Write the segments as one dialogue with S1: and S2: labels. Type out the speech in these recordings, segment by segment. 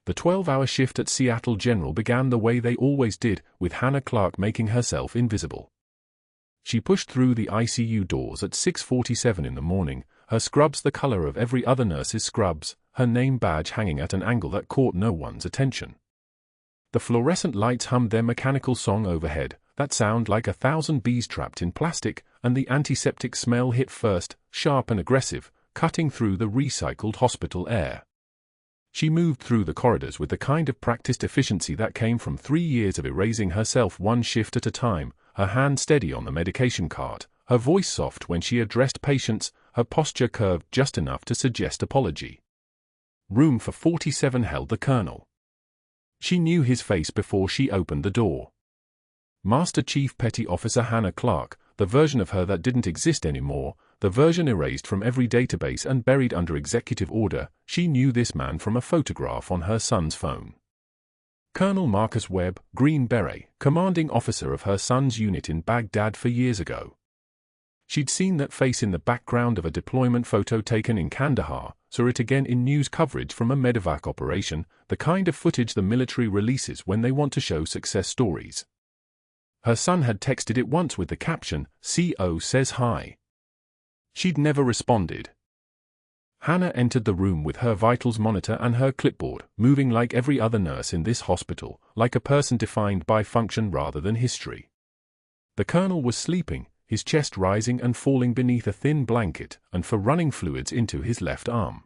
S1: The 12-hour shift at Seattle General began the way they always did, with Hannah Clarke making herself invisible. She pushed through the ICU doors at 6:47 in the morning, her scrubs the color of every other nurse's scrubs, her name badge hanging at an angle that caught no one's attention. The fluorescent lights hummed their mechanical song overhead, that sound like 1,000 bees trapped in plastic, and the antiseptic smell hit first, sharp and aggressive, cutting through the recycled hospital air. She moved through the corridors with the kind of practiced efficiency that came from 3 years of erasing herself one shift at a time, her hand steady on the medication cart, her voice soft when she addressed patients, her posture curved just enough to suggest apology. Room for 47 held the colonel. She knew his face before she opened the door. Master Chief Petty Officer Hannah Clarke, the version of her that didn't exist anymore, the version erased from every database and buried under executive order. She knew this man from a photograph on her son's phone. Colonel Marcus Webb, Green Beret, commanding officer of her son's unit in Baghdad 4 years ago. She'd seen that face in the background of a deployment photo taken in Kandahar, saw it again in news coverage from a medevac operation, the kind of footage the military releases when they want to show success stories. Her son had texted it once with the caption, "CO says hi." She'd never responded. Hannah entered the room with her vitals monitor and her clipboard, moving like every other nurse in this hospital, like a person defined by function rather than history. The colonel was sleeping, his chest rising and falling beneath a thin blanket, and for running fluids into his left arm.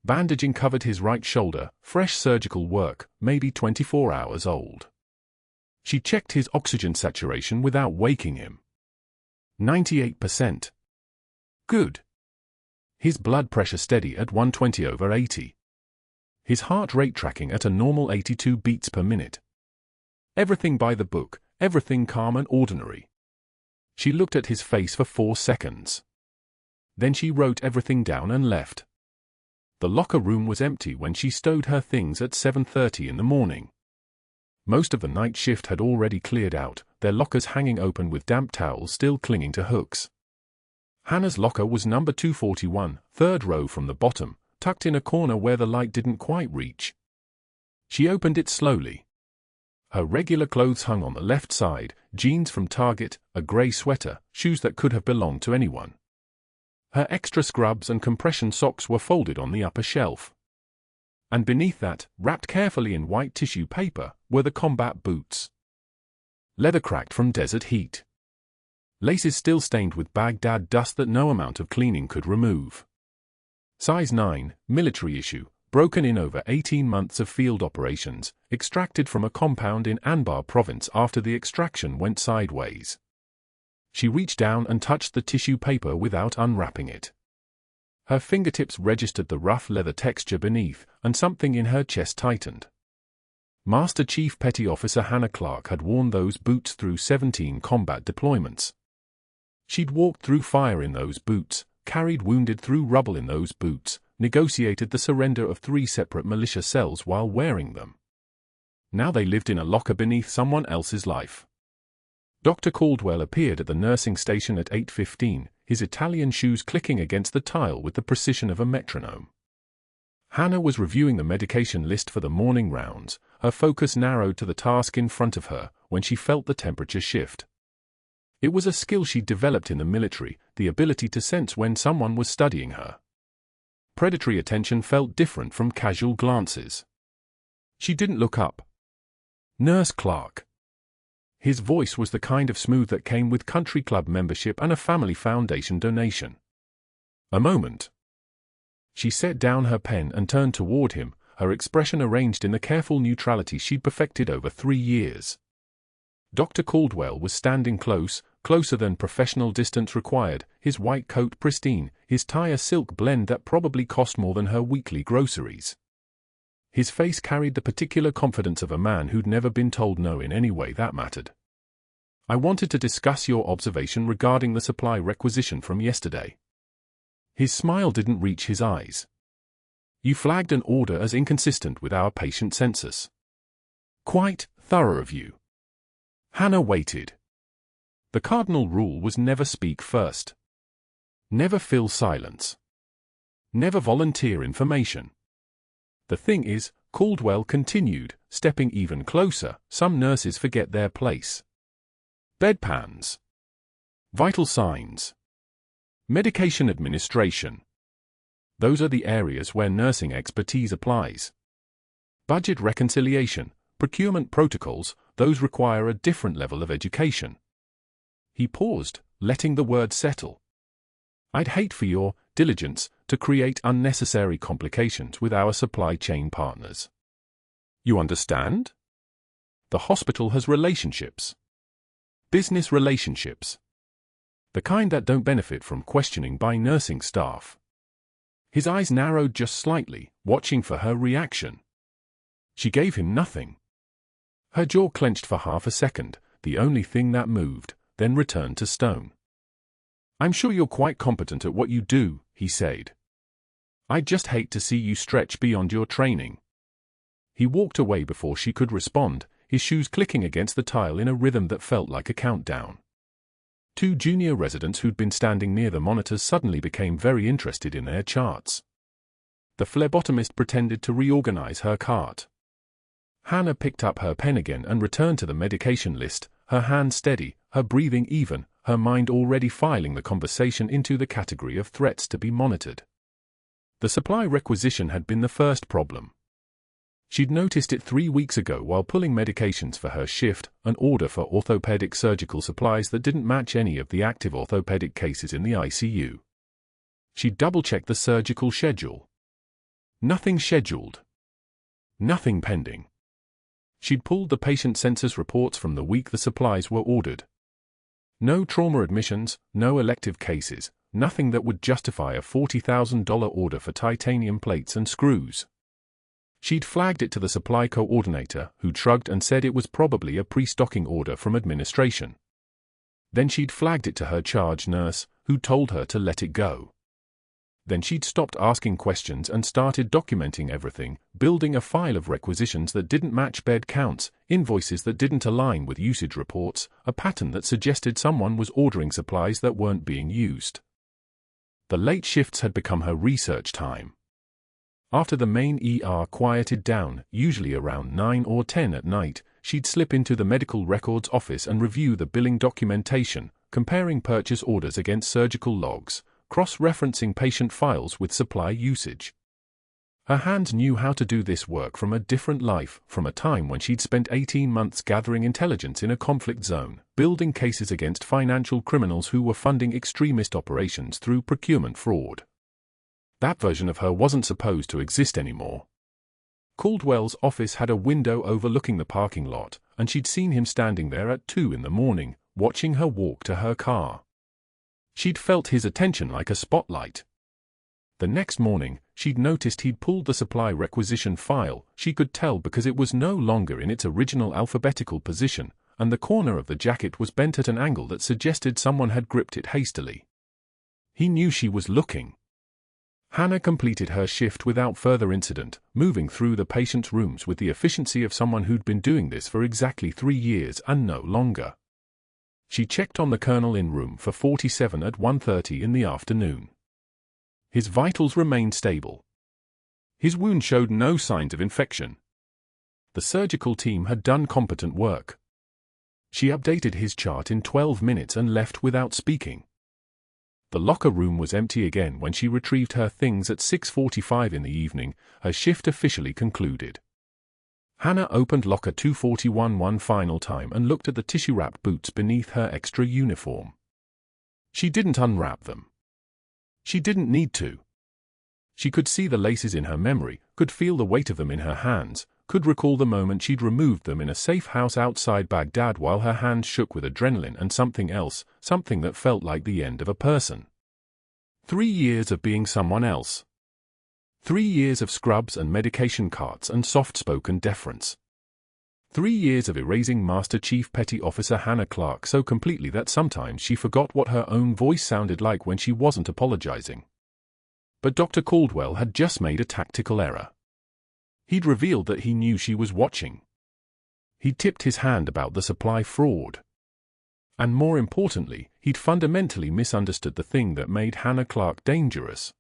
S1: Bandaging covered his right shoulder, fresh surgical work, maybe 24 hours old. She checked his oxygen saturation without waking him. 98%. Good. His blood pressure steady at 120/80. His heart rate tracking at a normal 82 beats per minute. Everything by the book, everything calm and ordinary. She looked at his face for 4 seconds. Then she wrote everything down and left. The locker room was empty when she stowed her things at 7:30 in the morning. Most of the night shift had already cleared out, their lockers hanging open with damp towels still clinging to hooks. Hannah's locker was number 241, third row from the bottom, tucked in a corner where the light didn't quite reach. She opened it slowly. Her regular clothes hung on the left side, jeans from Target, a grey sweater, shoes that could have belonged to anyone. Her extra scrubs and compression socks were folded on the upper shelf. And beneath that, wrapped carefully in white tissue paper, were the combat boots. Leather cracked from desert heat. Laces still stained with Baghdad dust that no amount of cleaning could remove. Size 9, military issue, broken in over 18 months of field operations, extracted from a compound in Anbar province after the extraction went sideways. She reached down and touched the tissue paper without unwrapping it. Her fingertips registered the rough leather texture beneath, and something in her chest tightened. Master Chief Petty Officer Hannah Clarke had worn those boots through 17 combat deployments. She'd walked through fire in those boots, carried wounded through rubble in those boots, negotiated the surrender of 3 separate militia cells while wearing them. Now they lived in a locker beneath someone else's life. Dr. Caldwell appeared at the nursing station at 8:15, his Italian shoes clicking against the tile with the precision of a metronome. Hannah was reviewing the medication list for the morning rounds, her focus narrowed to the task in front of her, when she felt the temperature shift. It was a skill she'd developed in the military, the ability to sense when someone was studying her. Predatory attention felt different from casual glances. She didn't look up. "Nurse Clarke." His voice was the kind of smooth that came with country club membership and a family foundation donation. "A moment." She set down her pen and turned toward him, her expression arranged in the careful neutrality she'd perfected over 3 years. Dr. Caldwell was standing close, closer than professional distance required, his white coat pristine, his tie a silk blend that probably cost more than her weekly groceries. His face carried the particular confidence of a man who'd never been told no in any way that mattered. "I wanted to discuss your observation regarding the supply requisition from yesterday." His smile didn't reach his eyes. "You flagged an order as inconsistent with our patient census." "Quite thorough of you." Hannah waited. The cardinal rule was never speak first. Never fill silence. Never volunteer information. The thing is, Caldwell continued, stepping even closer, some nurses forget their place. Bedpans. Vital signs. Medication administration. Those are the areas where nursing expertise applies. Budget reconciliation, procurement protocols, those require a different level of education. He paused, letting the words settle. I'd hate for your diligence to create unnecessary complications with our supply chain partners. You understand? The hospital has relationships. Business relationships. The kind that don't benefit from questioning by nursing staff. His eyes narrowed just slightly, watching for her reaction. She gave him nothing. Her jaw clenched for half a second, the only thing that moved, then returned to stone. I'm sure you're quite competent at what you do, he said. I'd just hate to see you stretch beyond your training. He walked away before she could respond, his shoes clicking against the tile in a rhythm that felt like a countdown. Two junior residents who'd been standing near the monitors suddenly became very interested in their charts. The phlebotomist pretended to reorganize her cart. Hannah picked up her pen again and returned to the medication list, her hand steady, her breathing even, her mind already filing the conversation into the category of threats to be monitored. The supply requisition had been the first problem. She'd noticed it 3 weeks ago while pulling medications for her shift, an order for orthopedic surgical supplies that didn't match any of the active orthopedic cases in the ICU. She'd double-checked the surgical schedule. Nothing scheduled. Nothing pending. She'd pulled the patient census reports from the week the supplies were ordered. No trauma admissions, no elective cases, nothing that would justify a $40,000 order for titanium plates and screws. She'd flagged it to the supply coordinator, who shrugged and said it was probably a pre-stocking order from administration. Then she'd flagged it to her charge nurse, who told her to let it go. Then she'd stopped asking questions and started documenting everything, building a file of requisitions that didn't match bed counts, invoices that didn't align with usage reports, a pattern that suggested someone was ordering supplies that weren't being used. The late shifts had become her research time. After the main ER quieted down, usually around 9 or 10 at night, she'd slip into the medical records office and review the billing documentation, comparing purchase orders against surgical logs, cross-referencing patient files with supply usage. Her hands knew how to do this work from a different life, from a time when she'd spent 18 months gathering intelligence in a conflict zone, building cases against financial criminals who were funding extremist operations through procurement fraud. That version of her wasn't supposed to exist anymore. Caldwell's office had a window overlooking the parking lot, and she'd seen him standing there at 2 in the morning, watching her walk to her car. She'd felt his attention like a spotlight. The next morning, she'd noticed he'd pulled the supply requisition file. She could tell because it was no longer in its original alphabetical position, and the corner of the jacket was bent at an angle that suggested someone had gripped it hastily. He knew she was looking. Hannah completed her shift without further incident, moving through the patient's rooms with the efficiency of someone who'd been doing this for exactly 3 years and no longer. She checked on the colonel in room for 47 at 1:30 in the afternoon. His vitals remained stable. His wound showed no signs of infection. The surgical team had done competent work. She updated his chart in 12 minutes and left without speaking. The locker room was empty again when she retrieved her things at 6:45 in the evening, her shift officially concluded. Hannah opened locker 241 one final time and looked at the tissue-wrapped boots beneath her extra uniform. She didn't unwrap them. She didn't need to. She could see the laces in her memory, could feel the weight of them in her hands, could recall the moment she'd removed them in a safe house outside Baghdad while her hands shook with adrenaline and something else, something that felt like the end of a person. 3 years of being someone else. 3 years of scrubs and medication carts and soft-spoken deference. 3 years of erasing Master Chief Petty Officer Hannah Clarke so completely that sometimes she forgot what her own voice sounded like when she wasn't apologizing. But Dr. Caldwell had just made a tactical error. He'd revealed that he knew she was watching. He'd tipped his hand about the supply fraud. And more importantly, he'd fundamentally misunderstood the thing that made Hannah Clarke dangerous.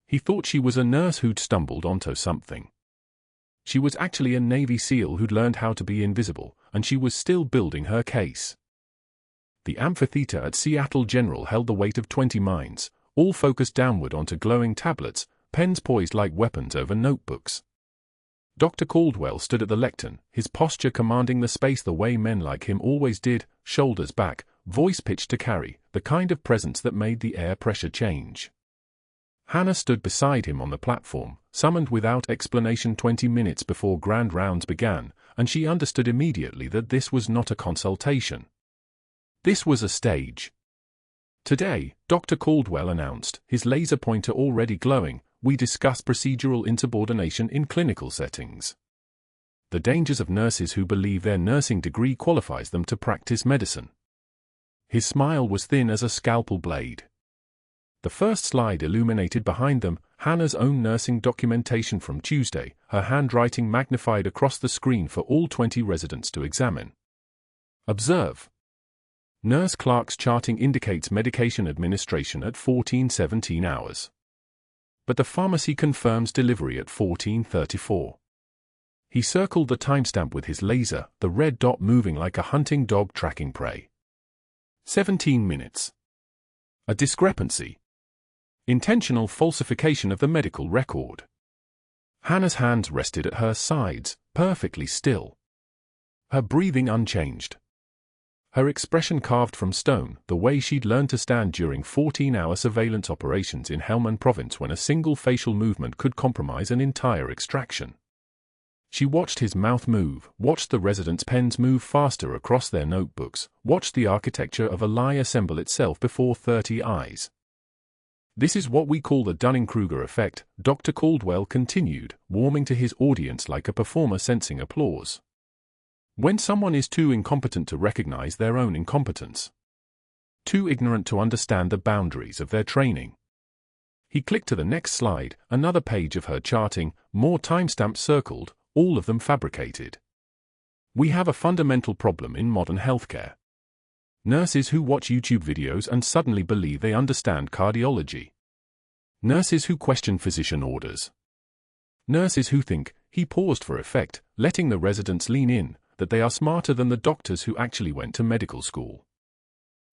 S1: He thought she was a nurse who'd stumbled onto something. she was actually a Navy SEAL who'd learned how to be invisible, and she was still building her case. The amphitheater at Seattle General held the weight of 20 minds, all focused downward onto glowing tablets, pens poised like weapons over notebooks. Dr. Caldwell stood at the lectern, his posture commanding the space the way men like him always did, shoulders back, voice pitched to carry, the kind of presence that made the air pressure change. Hannah stood beside him on the platform, summoned without explanation 20 minutes before grand rounds began, and she understood immediately that this was not a consultation. This was a stage. Today, Dr. Caldwell announced, his laser pointer already glowing, we discuss procedural insubordination in clinical settings. The dangers of nurses who believe their nursing degree qualifies them to practice medicine. His smile was thin as a scalpel blade. The first slide illuminated behind them, Hannah's own nursing documentation from Tuesday, her handwriting magnified across the screen for all 20 residents to examine. Observe. Nurse Clarke's charting indicates medication administration at 14:17 hours. But the pharmacy confirms delivery at 14:34. He circled the timestamp with his laser, the red dot moving like a hunting dog tracking prey. 17 minutes. A discrepancy. Intentional falsification of the medical record. Hannah's hands rested at her sides, perfectly still. Her breathing unchanged. Her expression carved from stone, the way she'd learned to stand during 14-hour surveillance operations in Helmand Province when a single facial movement could compromise an entire extraction. She watched his mouth move, watched the residents' pens move faster across their notebooks, watched the architecture of a lie assemble itself before 30 eyes. This is what we call the Dunning-Kruger effect, Dr. Caldwell continued, warming to his audience like a performer sensing applause. When someone is too incompetent to recognize their own incompetence. Too ignorant to understand the boundaries of their training. He clicked to the next slide, another page of her charting, more timestamps circled, all of them fabricated. We have a fundamental problem in modern healthcare. Nurses who watch YouTube videos and suddenly believe they understand cardiology. Nurses who question physician orders. Nurses who think, he paused for effect, letting the residents lean in, that they are smarter than the doctors who actually went to medical school.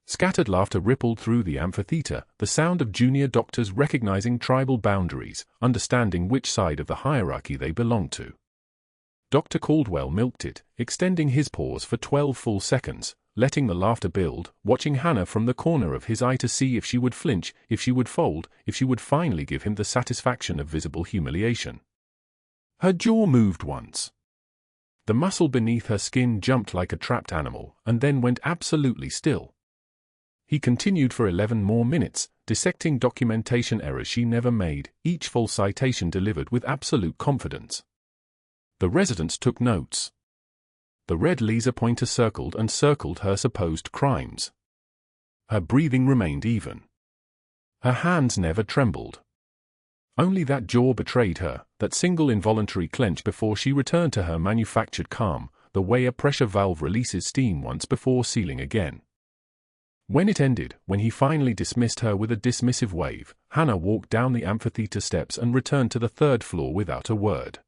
S1: Scattered laughter rippled through the amphitheater, the sound of junior doctors recognizing tribal boundaries, understanding which side of the hierarchy they belonged to. Dr. Caldwell milked it, extending his pause for 12 full seconds, letting the laughter build, watching Hannah from the corner of his eye to see if she would flinch, if she would fold, if she would finally give him the satisfaction of visible humiliation. Her jaw moved once. The muscle beneath her skin jumped like a trapped animal, and then went absolutely still. He continued for 11 more minutes, dissecting documentation errors she never made, each full citation delivered with absolute confidence. The residents took notes. The red laser pointer circled and circled her supposed crimes. Her breathing remained even. Her hands never trembled. Only that jaw betrayed her, that single involuntary clench before she returned to her manufactured calm, the way a pressure valve releases steam once before sealing again. When it ended, when he finally dismissed her with a dismissive wave, Hannah walked down the amphitheater steps and returned to the third floor without a word.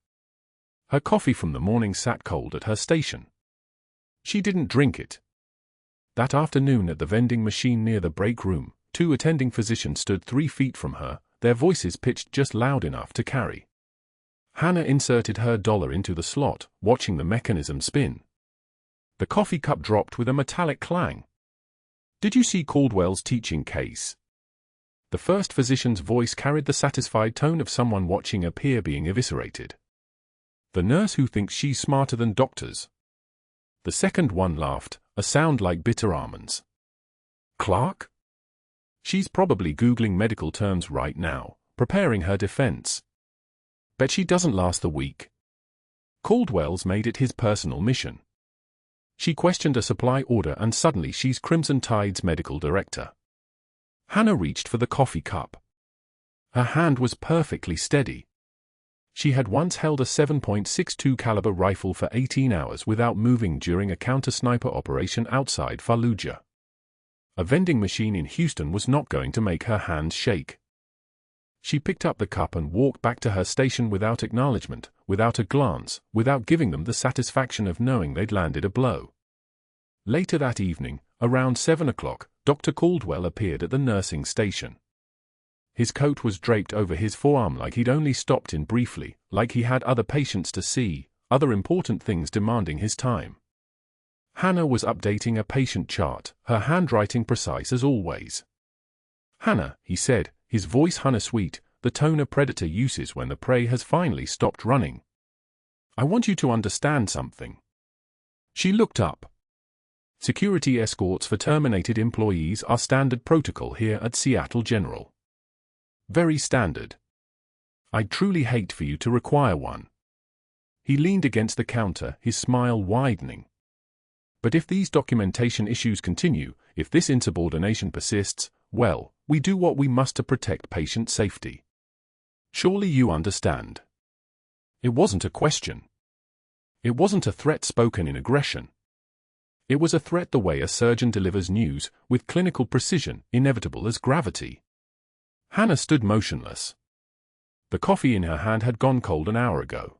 S1: Her coffee from the morning sat cold at her station. She didn't drink it. That afternoon at the vending machine near the break room, 2 attending physicians stood 3 feet from her, their voices pitched just loud enough to carry. Hannah inserted her dollar into the slot, watching the mechanism spin. The coffee cup dropped with a metallic clang. "Did you see Caldwell's teaching case?" The first physician's voice carried the satisfied tone of someone watching a peer being eviscerated. "The nurse who thinks she's smarter than doctors." The second one laughed, a sound like bitter almonds. "Clarke? She's probably Googling medical terms right now, preparing her defense. Bet she doesn't last the week." Caldwell's made it his personal mission. She questioned a supply order and suddenly she's Crimson Tide's medical director. Hannah reached for the coffee cup. Her hand was perfectly steady. She had once held a 7.62 caliber rifle for 18 hours without moving during a counter-sniper operation outside Fallujah. A vending machine in Houston was not going to make her hands shake. She picked up the cup and walked back to her station without acknowledgement, without a glance, without giving them the satisfaction of knowing they'd landed a blow. Later that evening, around 7 o'clock, Dr. Caldwell appeared at the nursing station. His coat was draped over his forearm like he'd only stopped in briefly, like he had other patients to see, other important things demanding his time. Hannah was updating a patient chart, her handwriting precise as always. "Hannah," he said, his voice honey-sweet, the tone a predator uses when the prey has finally stopped running. "I want you to understand something." She looked up. "Security escorts for terminated employees are standard protocol here at Seattle General. Very standard. I'd truly hate for you to require one." He leaned against the counter, his smile widening. "But if these documentation issues continue, if this insubordination persists, well, we do what we must to protect patient safety. Surely you understand." It wasn't a question. It wasn't a threat spoken in aggression. It was a threat the way a surgeon delivers news, with clinical precision, inevitable as gravity. Hannah stood motionless. The coffee in her hand had gone cold an hour ago.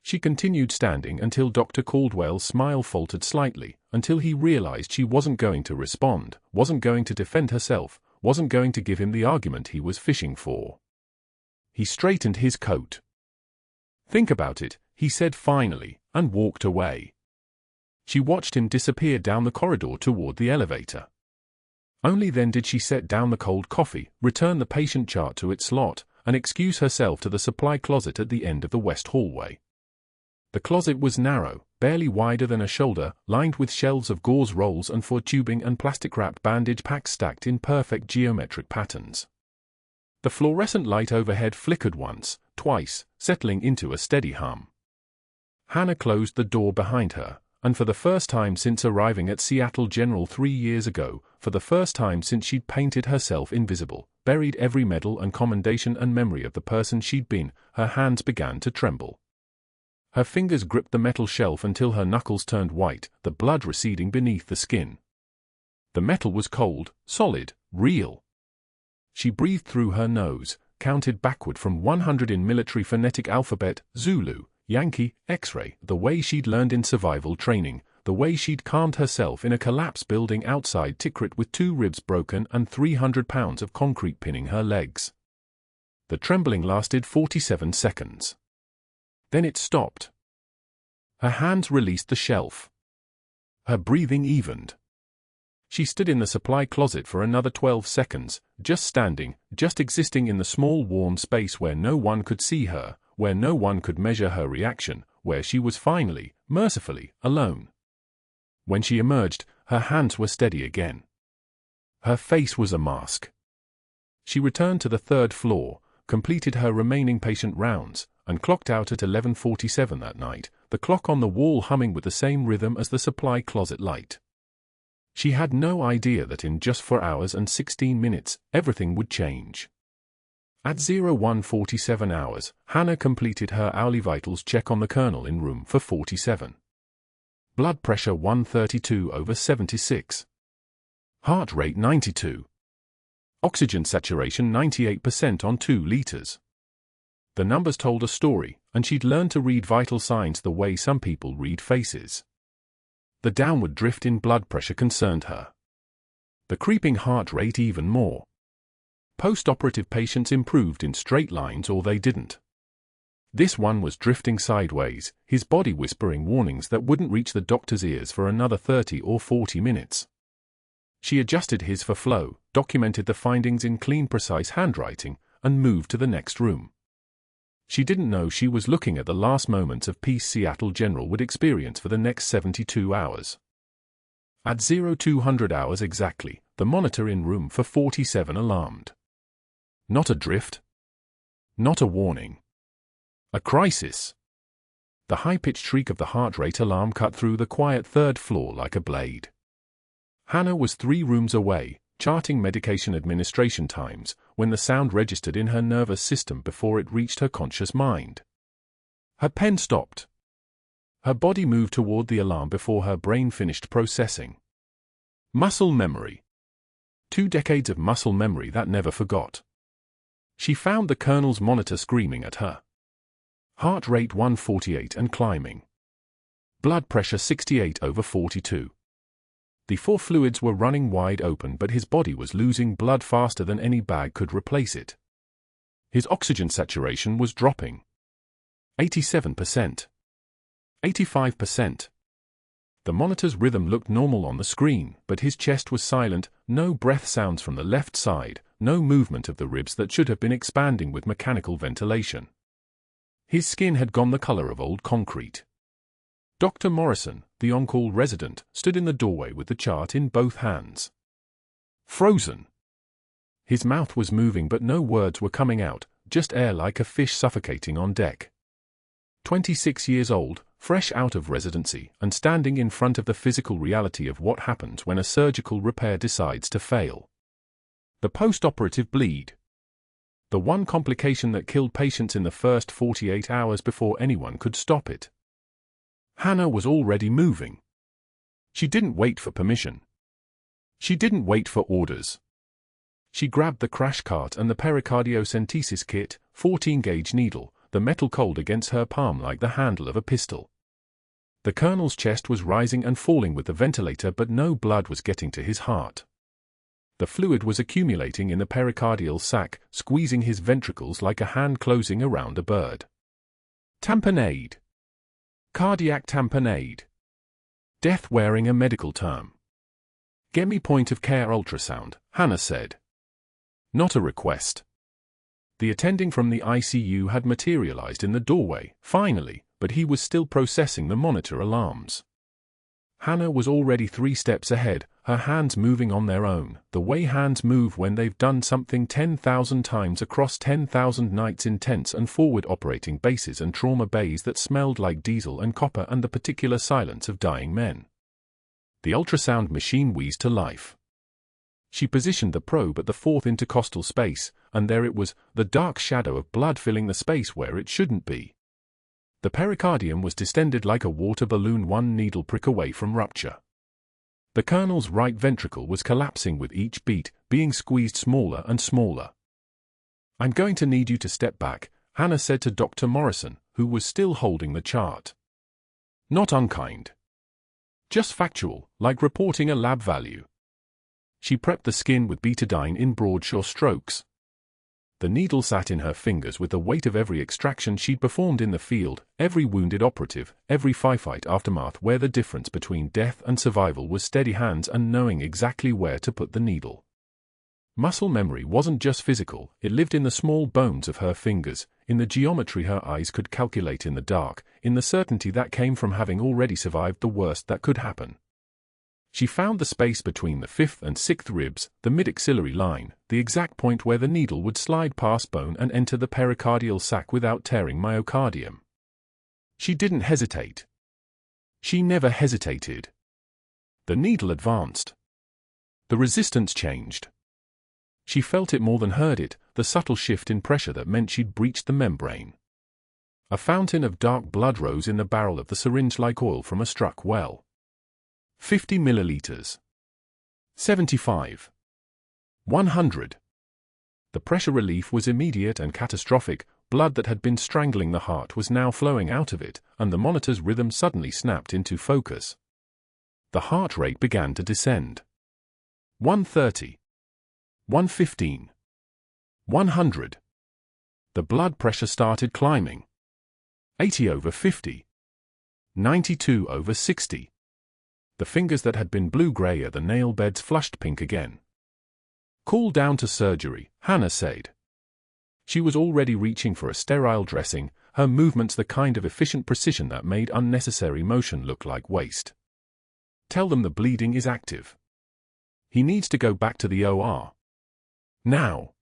S1: She continued standing until Dr. Caldwell's smile faltered slightly, until he realized she wasn't going to respond, wasn't going to defend herself, wasn't going to give him the argument he was fishing for. He straightened his coat. "Think about it," he said finally, and walked away. She watched him disappear down the corridor toward the elevator. Only then did she set down the cold coffee, return the patient chart to its slot, and excuse herself to the supply closet at the end of the west hallway. The closet was narrow, barely wider than a shoulder, lined with shelves of gauze rolls and for tubing and plastic-wrapped bandage packs stacked in perfect geometric patterns. The fluorescent light overhead flickered once, twice, settling into a steady hum. Hannah closed the door behind her, and for the first time since arriving at Seattle General 3 years ago, for the first time since she'd painted herself invisible, buried every medal and commendation and memory of the person she'd been, her hands began to tremble. Her fingers gripped the metal shelf until her knuckles turned white, the blood receding beneath the skin. The metal was cold, solid, real. She breathed through her nose, counted backward from 100 in military phonetic alphabet, Zulu, Yankee, X-ray, the way she'd learned in survival training, the way she'd calmed herself in a collapsed building outside Tikrit with 2 ribs broken and 300 pounds of concrete pinning her legs. The trembling lasted 47 seconds. Then it stopped. Her hands released the shelf. Her breathing evened. She stood in the supply closet for another 12 seconds, just standing, just existing in the small warm space where no one could see her, where no one could measure her reaction, where she was finally, mercifully, alone. When she emerged, her hands were steady again. Her face was a mask. She returned to the 3rd floor, completed her remaining patient rounds, and clocked out at 11:47 that night, the clock on the wall humming with the same rhythm as the supply closet light. She had no idea that in just 4 hours and 16 minutes, everything would change. At 01:47 hours, Hannah completed her hourly vitals check on the colonel in room for 47. Blood pressure 132/76. Heart rate 92. Oxygen saturation 98% on 2 liters. The numbers told a story, and she'd learned to read vital signs the way some people read faces. The downward drift in blood pressure concerned her. The creeping heart rate even more. Post-operative patients improved in straight lines or they didn't. This one was drifting sideways, his body whispering warnings that wouldn't reach the doctor's ears for another 30 or 40 minutes. She adjusted his for flow, documented the findings in clean, precise handwriting, and moved to the next room. She didn't know she was looking at the last moments of peace Seattle General would experience for the next 72 hours. At 0200 hours exactly, the monitor in room for 47 alarmed. Not a drift. Not a warning. A crisis. The high-pitched shriek of the heart rate alarm cut through the quiet 3rd floor like a blade. Hannah was 3 rooms away, charting medication administration times, when the sound registered in her nervous system before it reached her conscious mind. Her pen stopped. Her body moved toward the alarm before her brain finished processing. Muscle memory. 2 decades of muscle memory that never forgot. She found the colonel's monitor screaming at her. Heart rate 148 and climbing. Blood pressure 68/42. The four fluids were running wide open, but his body was losing blood faster than any bag could replace it. His oxygen saturation was dropping. 87%. 85%. The monitor's rhythm looked normal on the screen, but his chest was silent, no breath sounds from the left side, no movement of the ribs that should have been expanding with mechanical ventilation. His skin had gone the color of old concrete. Dr. Morrison, the on-call resident, stood in the doorway with the chart in both hands. Frozen. His mouth was moving but no words were coming out, just air like a fish suffocating on deck. 26 years old, fresh out of residency, and standing in front of the physical reality of what happens when a surgical repair decides to fail. The post-operative bleed. The one complication that killed patients in the first 48 hours before anyone could stop it. Hannah was already moving. She didn't wait for permission. She didn't wait for orders. She grabbed the crash cart and the pericardiocentesis kit, 14-gauge needle, the metal cold against her palm like the handle of a pistol. The colonel's chest was rising and falling with the ventilator, but no blood was getting to his heart. The fluid was accumulating in the pericardial sac, squeezing his ventricles like a hand closing around a bird. Tamponade. Cardiac tamponade. Death wearing a medical term. Get me point-of-care ultrasound, Hannah said. Not a request. The attending from the ICU had materialized in the doorway, finally, but he was still processing the monitor alarms. Hannah was already 3 steps ahead, her hands moving on their own, the way hands move when they've done something 10,000 times across 10,000 nights in tents and forward operating bases and trauma bays that smelled like diesel and copper and the particular silence of dying men. The ultrasound machine wheezed to life. She positioned the probe at the 4th intercostal space, and there it was, the dark shadow of blood filling the space where it shouldn't be. The pericardium was distended like a water balloon, 1 needle prick away from rupture. The colonel's right ventricle was collapsing with each beat, being squeezed smaller and smaller. I'm going to need you to step back, Hannah said to Dr. Morrison, who was still holding the chart. Not unkind. Just factual, like reporting a lab value. She prepped the skin with betadine in broadshaw strokes. The needle sat in her fingers with the weight of every extraction she'd performed in the field, every wounded operative, every firefight aftermath where the difference between death and survival was steady hands and knowing exactly where to put the needle. Muscle memory wasn't just physical, it lived in the small bones of her fingers, in the geometry her eyes could calculate in the dark, in the certainty that came from having already survived the worst that could happen. She found the space between the 5th and 6th ribs, the mid-axillary line, the exact point where the needle would slide past bone and enter the pericardial sac without tearing myocardium. She didn't hesitate. She never hesitated. The needle advanced. The resistance changed. She felt it more than heard it, the subtle shift in pressure that meant she'd breached the membrane. A fountain of dark blood rose in the barrel of the syringe like oil from a struck well. 50 milliliters. 75. 100. The pressure relief was immediate and catastrophic. Blood that had been strangling the heart was now flowing out of it, and the monitor's rhythm suddenly snapped into focus. The heart rate began to descend. 130. 115. 100. The blood pressure started climbing. 80/50. 92/60. The fingers that had been blue-gray at the nail beds flushed pink again. Cool down to surgery, Hannah said. She was already reaching for a sterile dressing, her movements the kind of efficient precision that made unnecessary motion look like waste. Tell them the bleeding is active. He needs to go back to the OR. Now.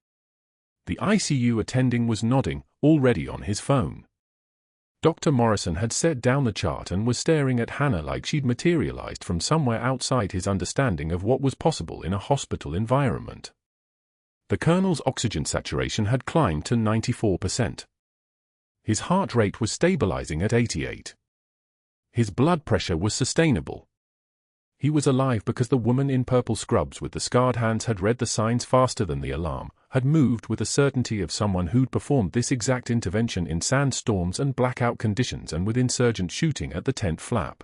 S1: The ICU attending was nodding, already on his phone. Dr. Morrison had set down the chart and was staring at Hannah like she'd materialized from somewhere outside his understanding of what was possible in a hospital environment. The colonel's oxygen saturation had climbed to 94%. His heart rate was stabilizing at 88. His blood pressure was sustainable. He was alive because the woman in purple scrubs with the scarred hands had read the signs faster than the alarm, had moved with the certainty of someone who'd performed this exact intervention in sandstorms and blackout conditions and with insurgents shooting at the tent flap.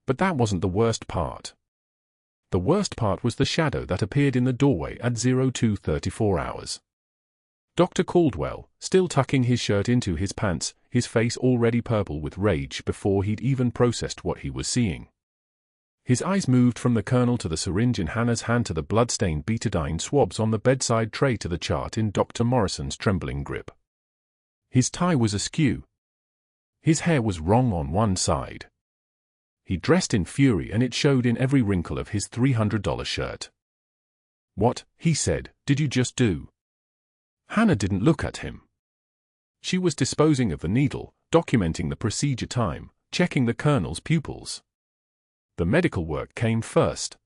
S1: But that wasn't the worst part. The worst part was the shadow that appeared in the doorway at 02:34 hours. Dr. Caldwell, still tucking his shirt into his pants, his face already purple with rage before he'd even processed what he was seeing. His eyes moved from the colonel to the syringe in Hannah's hand to the blood-stained betadine swabs on the bedside tray to the chart in Dr. Morrison's trembling grip. His tie was askew. His hair was wrong on one side. He dressed in fury and it showed in every wrinkle of his $300 shirt. "What," he said, "did you just do?" Hannah didn't look at him. She was disposing of the needle, documenting the procedure time, checking the colonel's pupils. The medical work came first.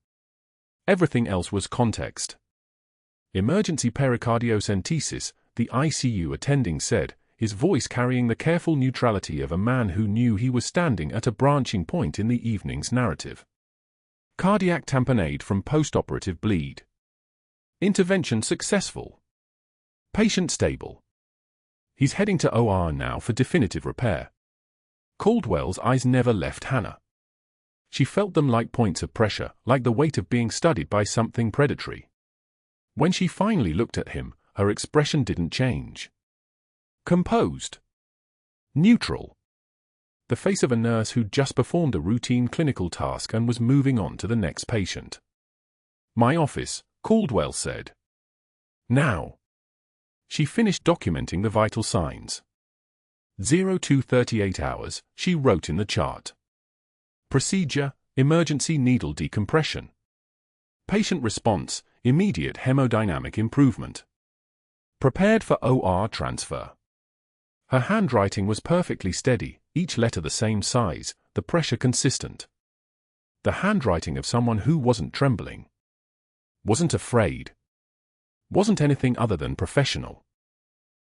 S1: Everything else was context. "Emergency pericardiocentesis," the ICU attending said, his voice carrying the careful neutrality of a man who knew he was standing at a branching point in the evening's narrative. "Cardiac tamponade from postoperative bleed. Intervention successful. Patient stable. He's heading to OR now for definitive repair." Caldwell's eyes never left Hannah. She felt them like points of pressure, like the weight of being studied by something predatory. When she finally looked at him, her expression didn't change. Composed. Neutral. The face of a nurse who'd just performed a routine clinical task and was moving on to the next patient. "My office," Caldwell said. "Now." She finished documenting the vital signs. 02:38 hours, she wrote in the chart. Procedure, emergency needle decompression. Patient response, immediate hemodynamic improvement. Prepared for OR transfer. Her handwriting was perfectly steady, each letter the same size, the pressure consistent. The handwriting of someone who wasn't trembling. Wasn't afraid. Wasn't anything other than professional.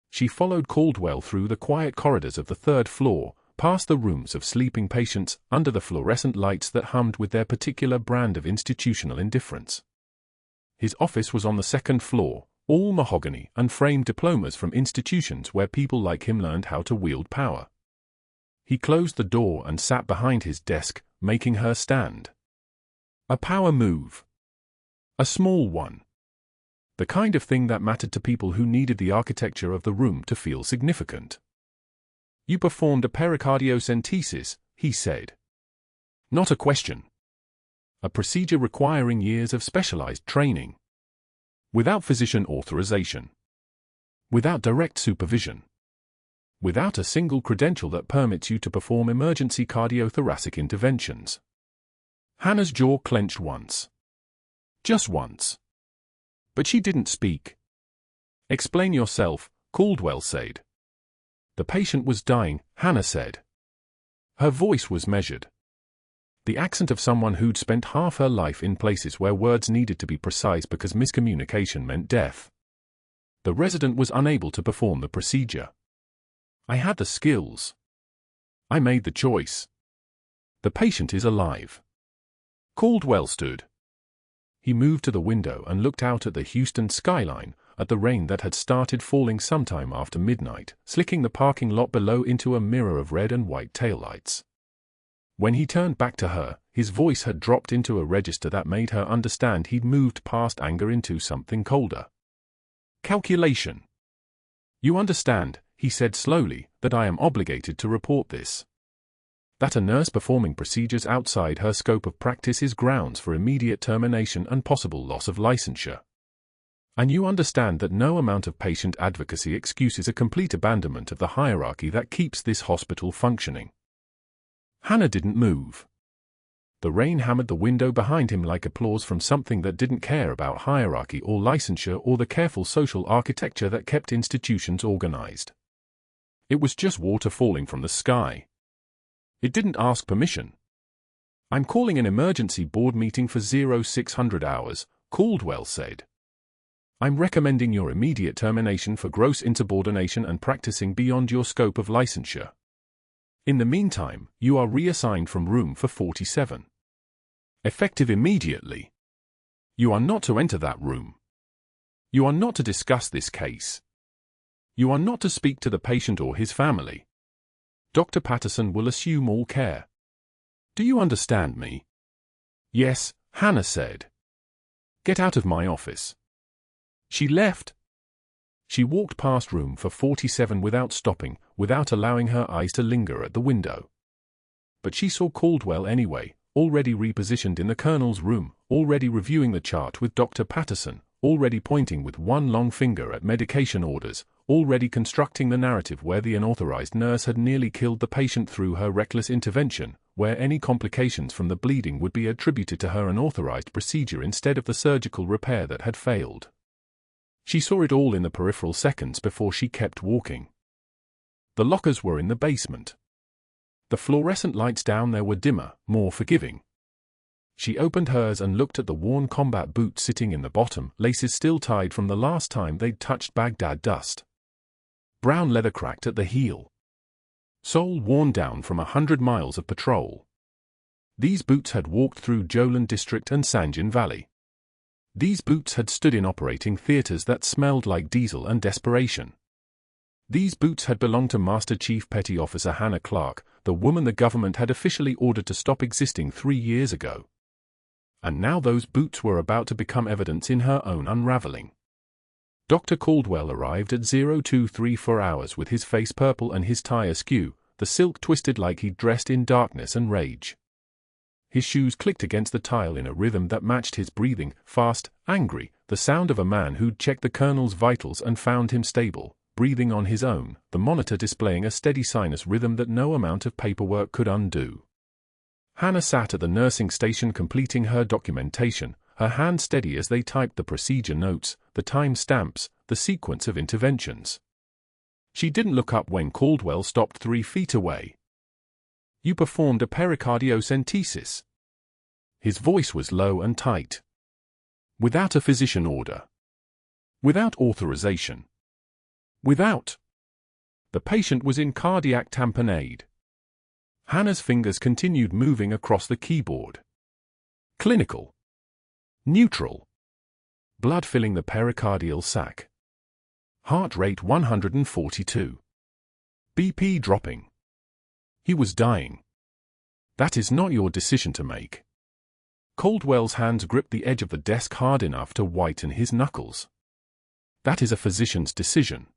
S1: She followed Caldwell through the quiet corridors of the third floor, past the rooms of sleeping patients, under the fluorescent lights that hummed with their particular brand of institutional indifference. His office was on the second floor, all mahogany and framed diplomas from institutions where people like him learned how to wield power. He closed the door and sat behind his desk, making her stand. A power move. A small one. The kind of thing that mattered to people who needed the architecture of the room to feel significant. "You performed a pericardiocentesis," he said. "Not a question. A procedure requiring years of specialized training. Without physician authorization. Without direct supervision. Without a single credential that permits you to perform emergency cardiothoracic interventions." Hannah's jaw clenched once. Just once. But she didn't speak. "Explain yourself," Caldwell said. "The patient was dying," Hannah said. Her voice was measured. The accent of someone who'd spent half her life in places where words needed to be precise because miscommunication meant death. The resident was unable to perform the procedure. "I had the skills. I made the choice. The patient is alive." Caldwell stood. He moved to the window and looked out at the Houston skyline, at the rain that had started falling sometime after midnight, slicking the parking lot below into a mirror of red and white taillights. When he turned back to her, his voice had dropped into a register that made her understand he'd moved past anger into something colder. "Calculation. You understand," he said slowly, "that I am obligated to report this. That a nurse performing procedures outside her scope of practice is grounds for immediate termination and possible loss of licensure. And you understand that no amount of patient advocacy excuses a complete abandonment of the hierarchy that keeps this hospital functioning." Hannah didn't move. The rain hammered the window behind him like applause from something that didn't care about hierarchy or licensure or the careful social architecture that kept institutions organized. It was just water falling from the sky. It didn't ask permission. "I'm calling an emergency board meeting for 0600 hours, Caldwell said. "I'm recommending your immediate termination for gross insubordination and practicing beyond your scope of licensure. In the meantime, you are reassigned from room for 47. Effective immediately. You are not to enter that room. You are not to discuss this case. You are not to speak to the patient or his family. Dr. Patterson will assume all care. Do you understand me? Yes, Hannah said. Get out of my office. She left. She walked past room for 47 without stopping, without allowing her eyes to linger at the window. But she saw Caldwell anyway, already repositioned in the Colonel's room, already reviewing the chart with Dr. Patterson, already pointing with one long finger at medication orders, already constructing the narrative where the unauthorized nurse had nearly killed the patient through her reckless intervention, where any complications from the bleeding would be attributed to her unauthorized procedure instead of the surgical repair that had failed. She saw it all in the peripheral seconds before she kept walking. The lockers were in the basement. The fluorescent lights down there were dimmer, more forgiving. She opened hers and looked at the worn combat boots sitting in the bottom, laces still tied from the last time they'd touched Baghdad dust. Brown leather cracked at the heel. Sole worn down from 100 miles of patrol. These boots had walked through Jolan District and Sanjin Valley. These boots had stood in operating theaters that smelled like diesel and desperation. These boots had belonged to Master Chief Petty Officer Hannah Clarke, the woman the government had officially ordered to stop existing 3 years ago. And now those boots were about to become evidence in her own unraveling. Dr. Caldwell arrived at 0234 hours with his face purple and his tie askew, the silk twisted like he'd dressed in darkness and rage. His shoes clicked against the tile in a rhythm that matched his breathing, fast, angry, the sound of a man who'd checked the Colonel's vitals and found him stable, breathing on his own, the monitor displaying a steady sinus rhythm that no amount of paperwork could undo. Hannah sat at the nursing station completing her documentation, her hands steady as they typed the procedure notes, the time stamps, the sequence of interventions. She didn't look up when Caldwell stopped 3 feet away. You performed a pericardiocentesis. His voice was low and tight. Without a physician order. Without authorization. Without. The patient was in cardiac tamponade. Hannah's fingers continued moving across the keyboard. Clinical. Neutral. Blood filling the pericardial sac. Heart rate 142. BP dropping. He was dying. That is not your decision to make. Caldwell's hands gripped the edge of the desk hard enough to whiten his knuckles. That is a physician's decision.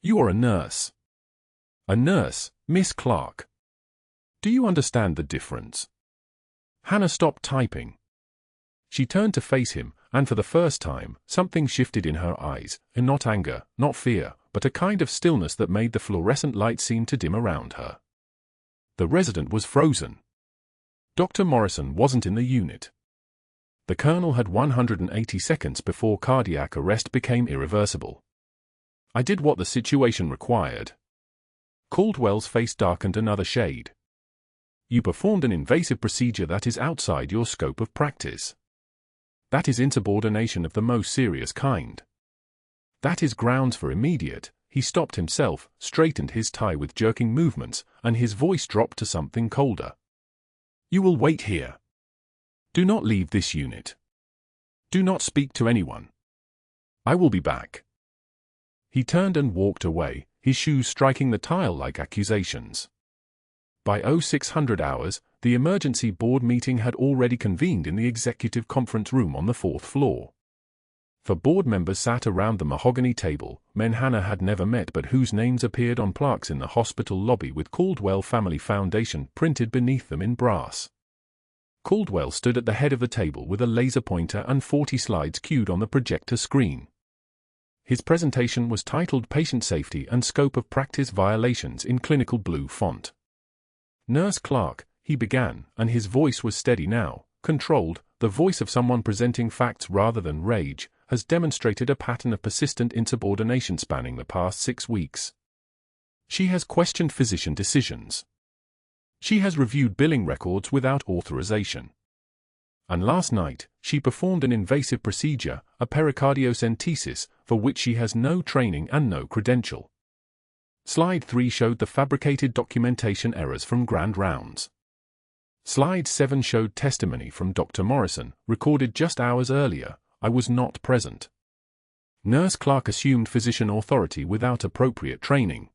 S1: You are a nurse. A nurse, Miss Clarke. Do you understand the difference? Hannah stopped typing. She turned to face him, and for the first time, something shifted in her eyes, and not anger, not fear, but a kind of stillness that made the fluorescent light seem to dim around her. The resident was frozen. Dr. Morrison wasn't in the unit. The Colonel had 180 seconds before cardiac arrest became irreversible. I did what the situation required. Caldwell's face darkened another shade. You performed an invasive procedure that is outside your scope of practice. That is insubordination of the most serious kind. That is grounds for immediate. He stopped himself, straightened his tie with jerking movements, and his voice dropped to something colder. You will wait here. Do not leave this unit. Do not speak to anyone. I will be back. He turned and walked away, his shoes striking the tile like accusations. By 0600 hours, the emergency board meeting had already convened in the executive conference room on the 4th floor. For board members sat around the mahogany table, men Hannah had never met but whose names appeared on plaques in the hospital lobby with Caldwell Family Foundation printed beneath them in brass. Caldwell stood at the head of the table with a laser pointer and 40 slides cued on the projector screen. His presentation was titled Patient Safety and Scope of Practice Violations in Clinical Blue font. Nurse Clarke, he began, and his voice was steady now, controlled, the voice of someone presenting facts rather than rage, has demonstrated a pattern of persistent insubordination spanning the past 6 weeks. She has questioned physician decisions. She has reviewed billing records without authorization. And last night, she performed an invasive procedure, a pericardiocentesis, for which she has no training and no credential. Slide 3 showed the fabricated documentation errors from grand rounds. Slide 7 showed testimony from Dr. Morrison, recorded just hours earlier. I was not present. Nurse Clarke assumed physician authority without appropriate training.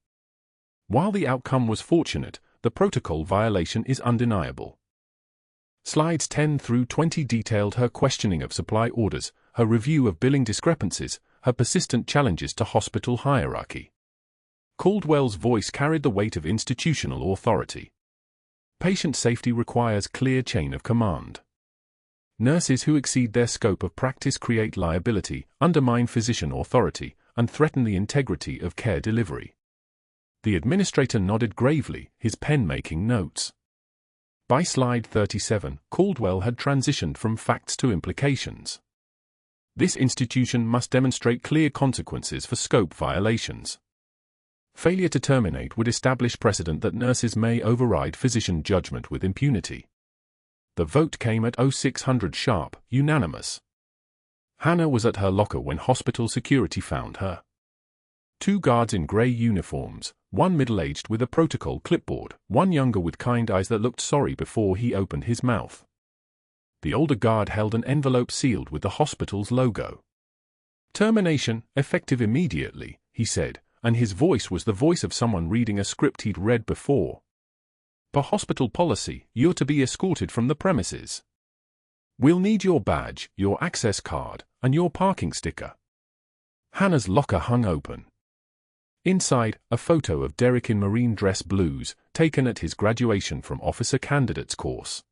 S1: While the outcome was fortunate, the protocol violation is undeniable. Slides 10 through 20 detailed her questioning of supply orders, her review of billing discrepancies, her persistent challenges to hospital hierarchy. Caldwell's voice carried the weight of institutional authority. Patient safety requires clear chain of command. Nurses who exceed their scope of practice create liability, undermine physician authority, and threaten the integrity of care delivery. The administrator nodded gravely, his pen making notes. By slide 37, Caldwell had transitioned from facts to implications. This institution must demonstrate clear consequences for scope violations. Failure to terminate would establish precedent that nurses may override physician judgment with impunity. The vote came at 0600 sharp, unanimous. Hannah was at her locker when hospital security found her. 2 guards in grey uniforms, one middle-aged with a protocol clipboard, one younger with kind eyes that looked sorry before he opened his mouth. The older guard held an envelope sealed with the hospital's logo. "Termination, effective immediately," he said, and his voice was the voice of someone reading a script he'd read before. "Per hospital policy, you're to be escorted from the premises. We'll need your badge, your access card, and your parking sticker." Hannah's locker hung open. Inside, a photo of Derek in marine dress blues, taken at his graduation from officer candidates course.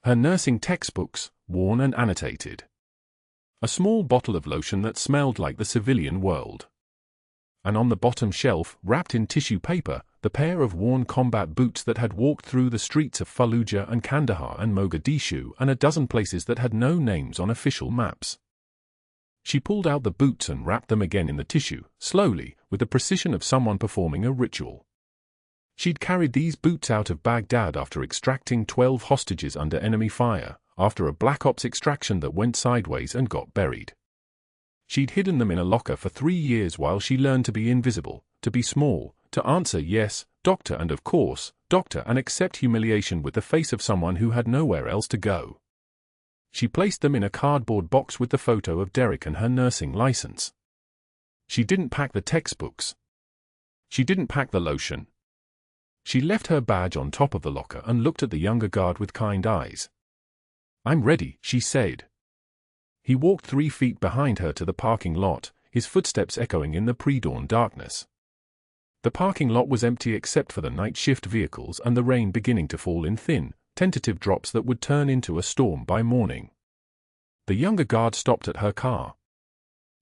S1: Her nursing textbooks, worn and annotated. A small bottle of lotion that smelled like the civilian world. And on the bottom shelf, wrapped in tissue paper, the pair of worn combat boots that had walked through the streets of Fallujah and Kandahar and Mogadishu and a dozen places that had no names on official maps. She pulled out the boots and wrapped them again in the tissue, slowly, with the precision of someone performing a ritual. She'd carried these boots out of Baghdad after extracting 12 hostages under enemy fire, after a Black Ops extraction that went sideways and got buried. She'd hidden them in a locker for 3 years while she learned to be invisible, to be small, to answer yes, doctor, and of course, doctor, and accept humiliation with the face of someone who had nowhere else to go. She placed them in a cardboard box with the photo of Derek and her nursing license. She didn't pack the textbooks. She didn't pack the lotion. She left her badge on top of the locker and looked at the younger guard with kind eyes. "I'm ready," she said. He walked 3 feet behind her to the parking lot, his footsteps echoing in the pre-dawn darkness. The parking lot was empty except for the night shift vehicles and the rain beginning to fall in thin, tentative drops that would turn into a storm by morning. The younger guard stopped at her car.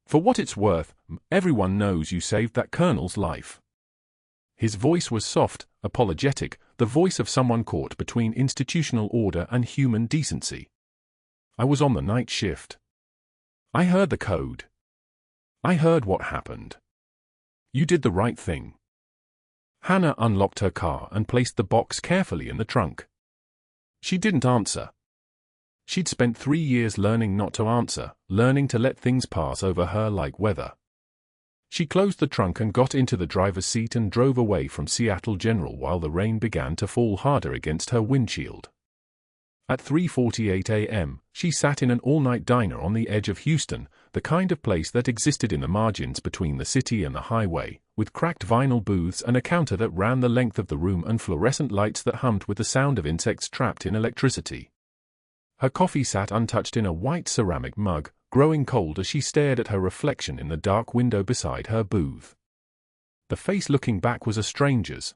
S1: "For what it's worth, everyone knows you saved that colonel's life." His voice was soft, apologetic, the voice of someone caught between institutional order and human decency. "I was on the night shift. I heard the code. I heard what happened. You did the right thing." Hannah unlocked her car and placed the box carefully in the trunk. She didn't answer. She'd spent 3 years learning not to answer, learning to let things pass over her like weather. She closed the trunk and got into the driver's seat and drove away from Seattle General while the rain began to fall harder against her windshield. At 3:48 a.m., she sat in an all-night diner on the edge of Houston, the kind of place that existed in the margins between the city and the highway, with cracked vinyl booths and a counter that ran the length of the room and fluorescent lights that hummed with the sound of insects trapped in electricity. Her coffee sat untouched in a white ceramic mug, growing cold as she stared at her reflection in the dark window beside her booth. The face looking back was a stranger's.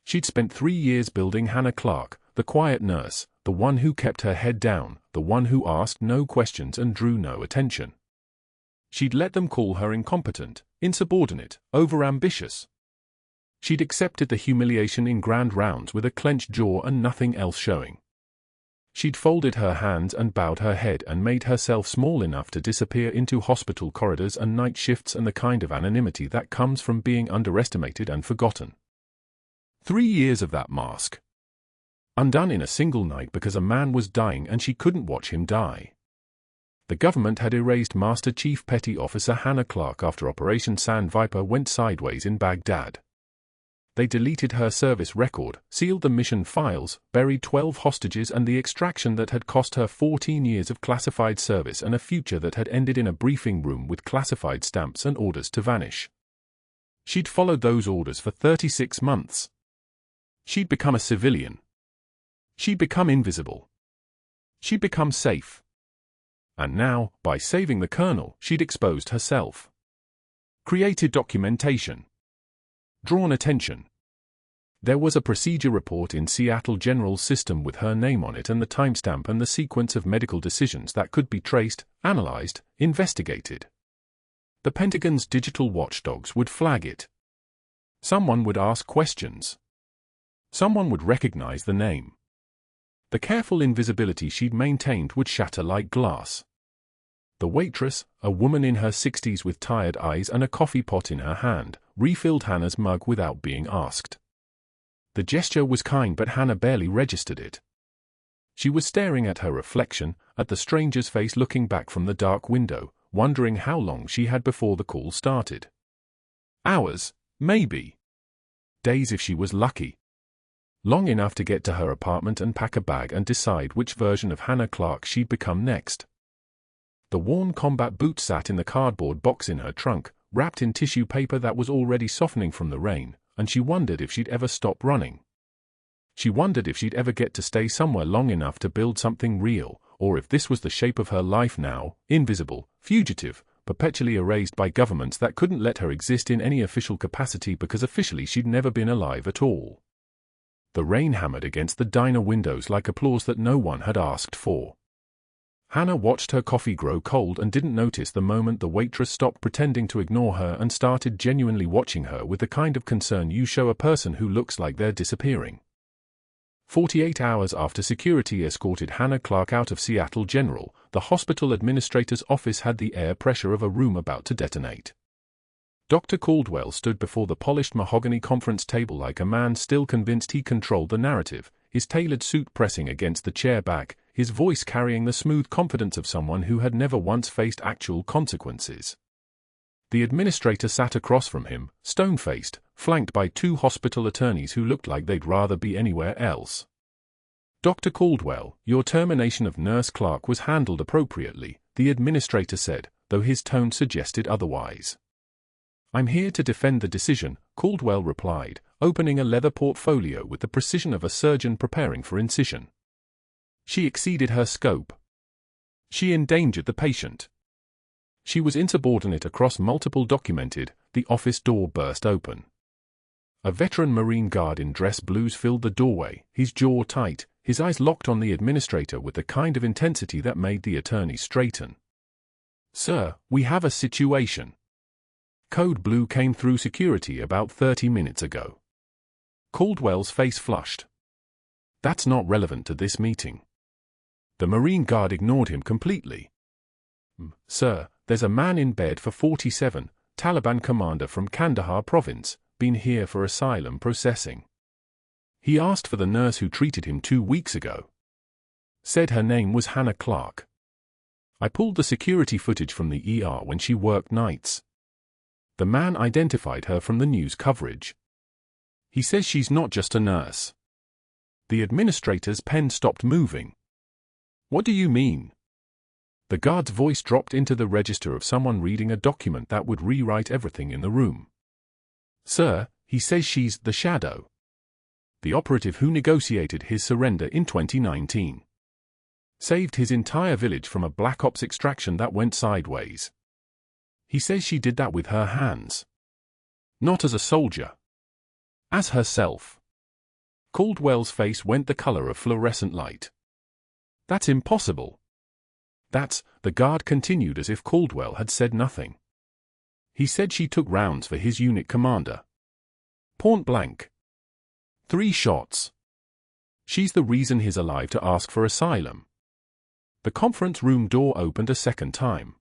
S1: She'd spent 3 years building Hannah Clarke, the quiet nurse, the one who kept her head down, the one who asked no questions and drew no attention. She'd let them call her incompetent, insubordinate, overambitious. She'd accepted the humiliation in grand rounds with a clenched jaw and nothing else showing. She'd folded her hands and bowed her head and made herself small enough to disappear into hospital corridors and night shifts and the kind of anonymity that comes from being underestimated and forgotten. 3 years of that mask. Undone in a single night because a man was dying and she couldn't watch him die. The government had erased Master Chief Petty Officer Hannah Clarke after Operation Sand Viper went sideways in Baghdad. They deleted her service record, sealed the mission files, buried 12 hostages and the extraction that had cost her 14 years of classified service and a future that had ended in a briefing room with classified stamps and orders to vanish. She'd followed those orders for 36 months. She'd become a civilian. She'd become invisible. She'd become safe. And now, by saving the colonel, she'd exposed herself. Created documentation. Drawn attention. There was a procedure report in Seattle General's system with her name on it and the timestamp and the sequence of medical decisions that could be traced, analyzed, investigated. The Pentagon's digital watchdogs would flag it. Someone would ask questions. Someone would recognize the name. The careful invisibility she'd maintained would shatter like glass. The waitress, a woman in her 60s with tired eyes and a coffee pot in her hand, refilled Hannah's mug without being asked. The gesture was kind, but Hannah barely registered it. She was staring at her reflection, at the stranger's face looking back from the dark window, wondering how long she had before the call started. Hours, maybe. Days if she was lucky. Long enough to get to her apartment and pack a bag and decide which version of Hannah Clarke she'd become next. The worn combat boots sat in the cardboard box in her trunk, wrapped in tissue paper that was already softening from the rain, and she wondered if she'd ever stop running. She wondered if she'd ever get to stay somewhere long enough to build something real, or if this was the shape of her life now, invisible, fugitive, perpetually erased by governments that couldn't let her exist in any official capacity because officially she'd never been alive at all. The rain hammered against the diner windows like applause that no one had asked for. Hannah watched her coffee grow cold and didn't notice the moment the waitress stopped pretending to ignore her and started genuinely watching her with the kind of concern you show a person who looks like they're disappearing. 48 hours after security escorted Hannah Clarke out of Seattle General, the hospital administrator's office had the air pressure of a room about to detonate. Dr. Caldwell stood before the polished mahogany conference table like a man still convinced he controlled the narrative, his tailored suit pressing against the chair back, his voice carrying the smooth confidence of someone who had never once faced actual consequences. The administrator sat across from him, stone-faced, flanked by two hospital attorneys who looked like they'd rather be anywhere else. Dr. Caldwell, your termination of Nurse Clarke was handled appropriately, the administrator said, though his tone suggested otherwise. I'm here to defend the decision, Caldwell replied, opening a leather portfolio with the precision of a surgeon preparing for incision. She exceeded her scope. She endangered the patient. She was insubordinate across multiple documented. The office door burst open. A veteran Marine guard in dress blues filled the doorway, his jaw tight, his eyes locked on the administrator with the kind of intensity that made the attorney straighten. Sir, we have a situation. Code Blue came through security about 30 minutes ago. Caldwell's face flushed. That's not relevant to this meeting. The Marine guard ignored him completely. Sir, there's a man in bed for 47, Taliban commander from Kandahar province, been here for asylum processing. He asked for the nurse who treated him 2 weeks ago. Said her name was Hannah Clarke. I pulled the security footage from the ER when she worked nights. The man identified her from the news coverage. He says she's not just a nurse. The administrator's pen stopped moving. What do you mean? The guard's voice dropped into the register of someone reading a document that would rewrite everything in the room. Sir, he says she's the Shadow. The operative who negotiated his surrender in 2019. Saved his entire village from a black ops extraction that went sideways. He says she did that with her hands. Not as a soldier. As herself. Caldwell's face went the color of fluorescent light. That's impossible. The guard continued as if Caldwell had said nothing. He said she took rounds for his unit commander. Point blank. 3 shots. She's the reason he's alive to ask for asylum. The conference room door opened a second time.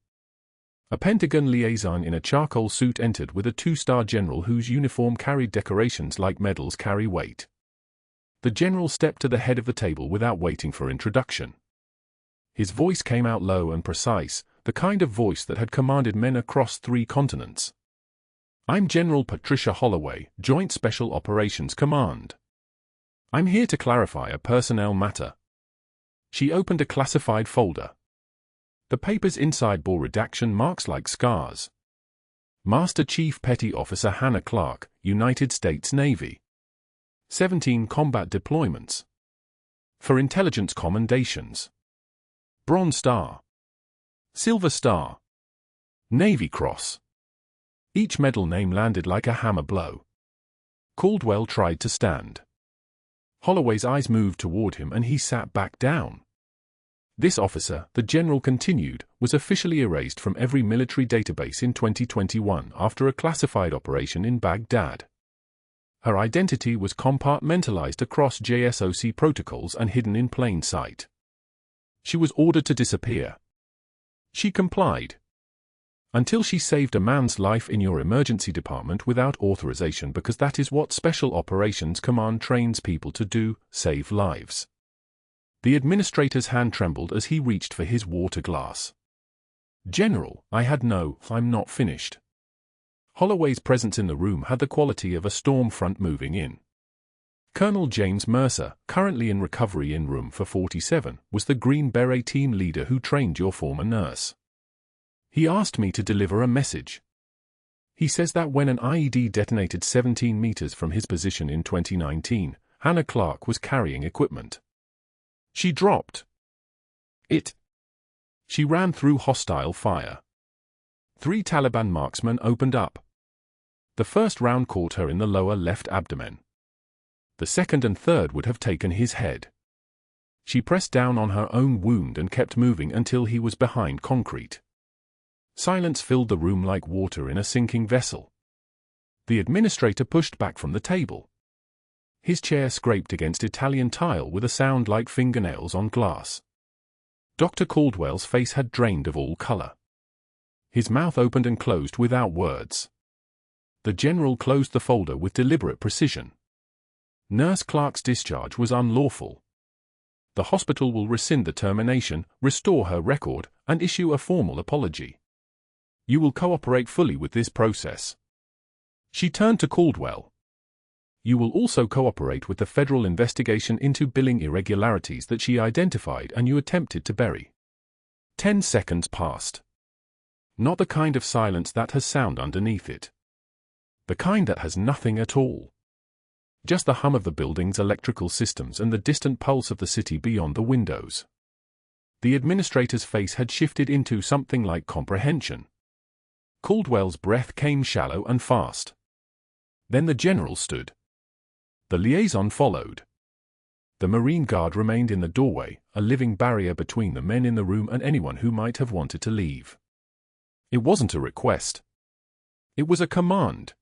S1: A Pentagon liaison in a charcoal suit entered with a 2-star general whose uniform carried decorations like medals carry weight. The general stepped to the head of the table without waiting for introduction. His voice came out low and precise, the kind of voice that had commanded men across 3 continents. I'm General Patricia Holloway, Joint Special Operations Command. I'm here to clarify a personnel matter. She opened a classified folder. The paper's inside bore redaction marks like scars. Master Chief Petty Officer Hannah Clarke, United States Navy. 17 combat deployments. For intelligence commendations. Bronze Star. Silver Star. Navy Cross. Each medal name landed like a hammer blow. Caldwell tried to stand. Holloway's eyes moved toward him and he sat back down. This officer, the general continued, was officially erased from every military database in 2021 after a classified operation in Baghdad. Her identity was compartmentalized across JSOC protocols and hidden in plain sight. She was ordered to disappear. She complied. Until she saved a man's life in your emergency department without authorization, because that is what Special Operations Command trains people to do, save lives. The administrator's hand trembled as he reached for his water glass. General, I'm not finished. Holloway's presence in the room had the quality of a storm front moving in. Colonel James Mercer, currently in recovery in room for 47, was the Green Beret team leader who trained your former nurse. He asked me to deliver a message. He says that when an IED detonated 17 meters from his position in 2019, Hannah Clarke was carrying equipment. She dropped it. She ran through hostile fire. 3 Taliban marksmen opened up. The first round caught her in the lower left abdomen. The second and third would have taken his head. She pressed down on her own wound and kept moving until he was behind concrete. Silence filled the room like water in a sinking vessel. The administrator pushed back from the table. His chair scraped against Italian tile with a sound like fingernails on glass. Dr. Caldwell's face had drained of all color. His mouth opened and closed without words. The general closed the folder with deliberate precision. Nurse Clarke's discharge was unlawful. The hospital will rescind the termination, restore her record, and issue a formal apology. You will cooperate fully with this process. She turned to Caldwell. You will also cooperate with the federal investigation into billing irregularities that she identified and you attempted to bury. 10 seconds passed. Not the kind of silence that has sound underneath it. The kind that has nothing at all. Just the hum of the building's electrical systems and the distant pulse of the city beyond the windows. The administrator's face had shifted into something like comprehension. Caldwell's breath came shallow and fast. Then the general stood. The liaison followed. The Marine Guard remained in the doorway, a living barrier between the men in the room and anyone who might have wanted to leave. It wasn't a request. It was a command.